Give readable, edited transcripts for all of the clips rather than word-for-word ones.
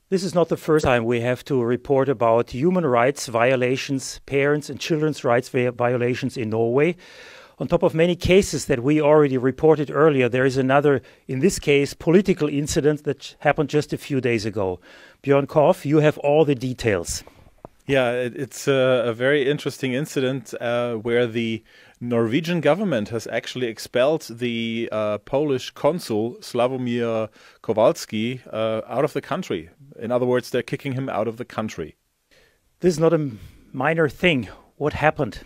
This is not the first time we have to report about human rights violations, parents' and children's rights violations in Norway. On top of many cases that we already reported earlier, there is another, in this case, political incident that happened just a few days ago. Björn Korf, you have all the details. Yeah, it's a very interesting incident where the Norwegian government has actually expelled the Polish Consul Slawomir Kowalski out of the country. In other words, they're kicking him out of the country. This is not a minor thing. What happened?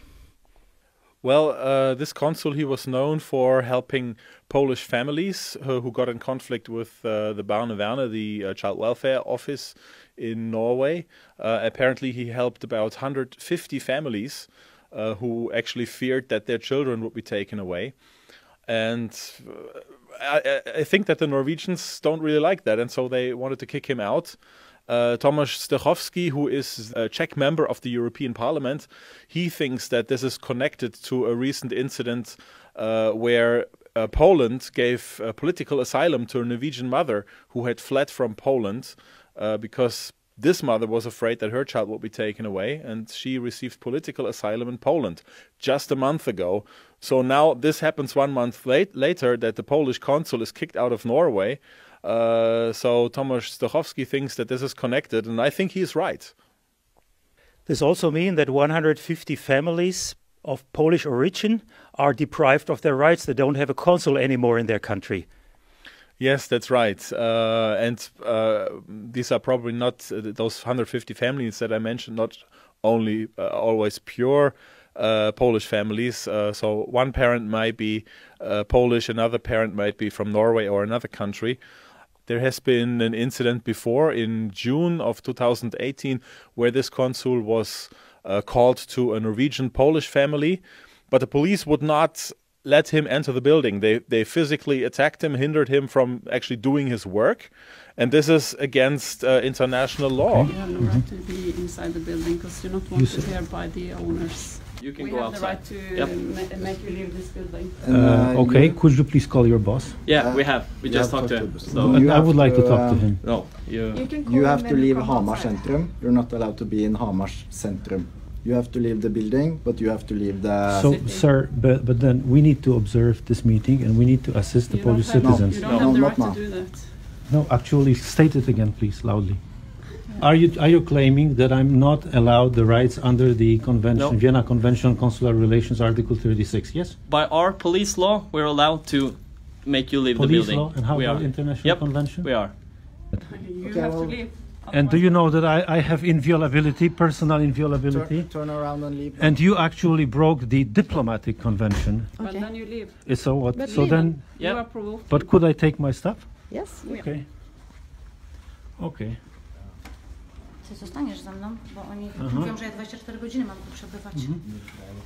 Well, this consul, he was known for helping Polish families who got in conflict with the Barnevernet, the child welfare office in Norway. Apparently, he helped about 150 families who actually feared that their children would be taken away. And I think that the Norwegians don't really like that, and so they wanted to kick him out. Tomasz Zdechowski, who is a Czech member of the European Parliament, he thinks that this is connected to a recent incident where Poland gave political asylum to a Norwegian mother who had fled from Poland because this mother was afraid that her child would be taken away, and she received political asylum in Poland just a month ago. So now this happens 1 month later that the Polish consul is kicked out of Norway. So Tomasz Zdechowski thinks that this is connected, and I think he's right. This also means that 150 families of Polish origin are deprived of their rights. They don't have a consul anymore in their country. Yes, that's right. And these are probably not, those 150 families that I mentioned, not only always pure Polish families. So one parent might be Polish, another parent might be from Norway or another country. There has been an incident before in June of 2018 where this consul was called to a Norwegian-Polish family, but the police would not let him enter the building. They physically attacked him, hindered him from actually doing his work, and this is against international law. You have no right to be inside the building because you're not wanted here by the owners. You can we go have outside. the right to make you leave this building. Okay, could you please call your boss? Yeah, we have. We just talked to him. So I would like to talk to him. no, You have to leave Hamar Centrum. You're not allowed to be in Hamar Centrum. You have to leave the building, but you have to leave the... So, sir, but then we need to observe this meeting and we need to assist the Polish citizens. You don't have the right to do that. No, actually, state it again, please, loudly. Are you claiming that I'm not allowed the rights under the convention, No. Vienna Convention on Consular Relations, Article 36? Yes. by our police law, we're allowed to make you leave the Police building. law, and how we about are. international Yep, convention? we are. You have to leave. And do you know that I have inviolability, personal inviolability? Turn around and leave. And you actually broke the diplomatic convention. Well, then you leave. So what? But So leave. then, You Yep. are provoked. but could I take my stuff? Yes. Okay. Okay. Ty zostaniesz ze mną, bo oni mówią, że ja 24 godziny mam tu przebywać.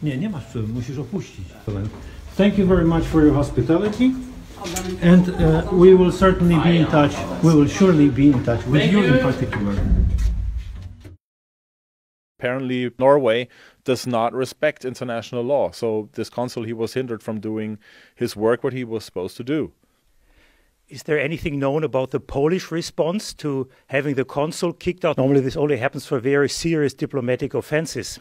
Nie masz co, musisz opuścić. Thank you very much for your hospitality. And we will certainly be in touch. We will surely be in touch with you in particular. Apparently, Norway does not respect international law. So this consul, he was hindered from doing his work, what he was supposed to do. Is there anything known about the Polish response to having the consul kicked out? Normally this only happens for very serious diplomatic offenses.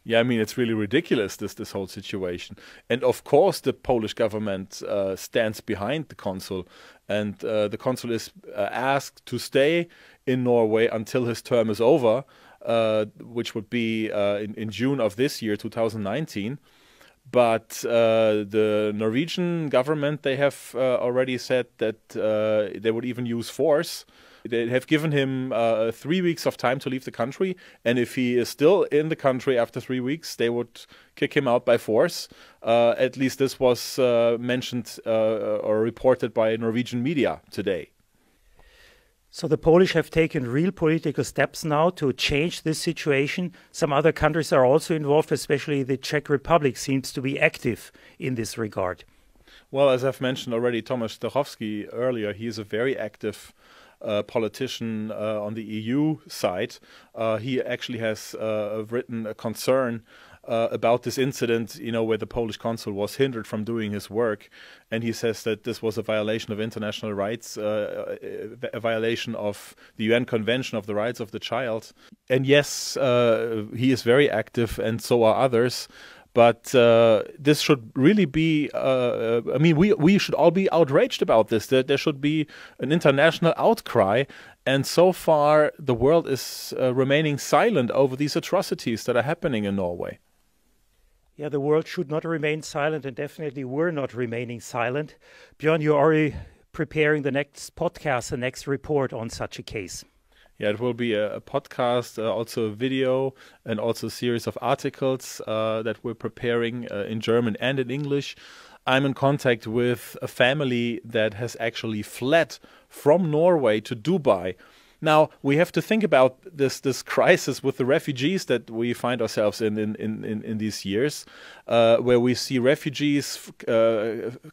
Yeah, I mean, it's really ridiculous, this whole situation. And of course, the Polish government stands behind the consul. And the consul is asked to stay in Norway until his term is over, which would be in June of this year, 2019. But the Norwegian government, they have already said that they would even use force. They have given him 3 weeks of time to leave the country, and if he is still in the country after 3 weeks, they would kick him out by force. At least this was mentioned or reported by Norwegian media today. So the Polish have taken real political steps now to change this situation. Some other countries are also involved, especially the Czech Republic seems to be active in this regard. Well, as I've mentioned already, Tomasz Zdechowski earlier, he is a very active politician on the EU side. He actually has written a concern about this incident, where the Polish consul was hindered from doing his work, and he says that this was a violation of international rights, a violation of the UN Convention of the Rights of the Child. And yes, he is very active, and so are others. But this should really be, we should all be outraged about this. There should be an international outcry. And so far, the world is remaining silent over these atrocities that are happening in Norway. Yeah, the world should not remain silent, and definitely we're not remaining silent. Björn, you're already preparing the next podcast, the next report on such a case. Yeah, it will be a podcast, also a video, and also a series of articles that we're preparing in German and in English. I'm in contact with a family that has actually fled from Norway to Dubai. Now, we have to think about this crisis with the refugees that we find ourselves in these years, where we see refugees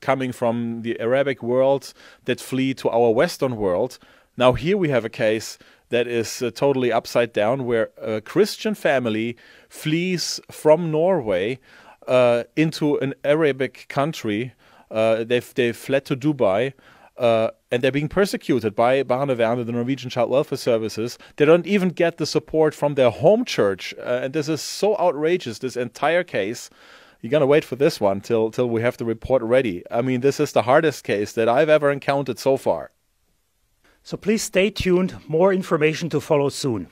coming from the Arabic world that flee to our Western world. Now, here we have a case that is totally upside down, where a Christian family flees from Norway into an Arabic country. They've fled to Dubai, and they're being persecuted by Barnevernet, the Norwegian Child Welfare Services. They don't even get the support from their home church, and this is so outrageous, this entire case. You're going to wait for this one till we have the report ready. I mean, this is the hardest case that I've ever encountered so far. So please stay tuned. More information to follow soon.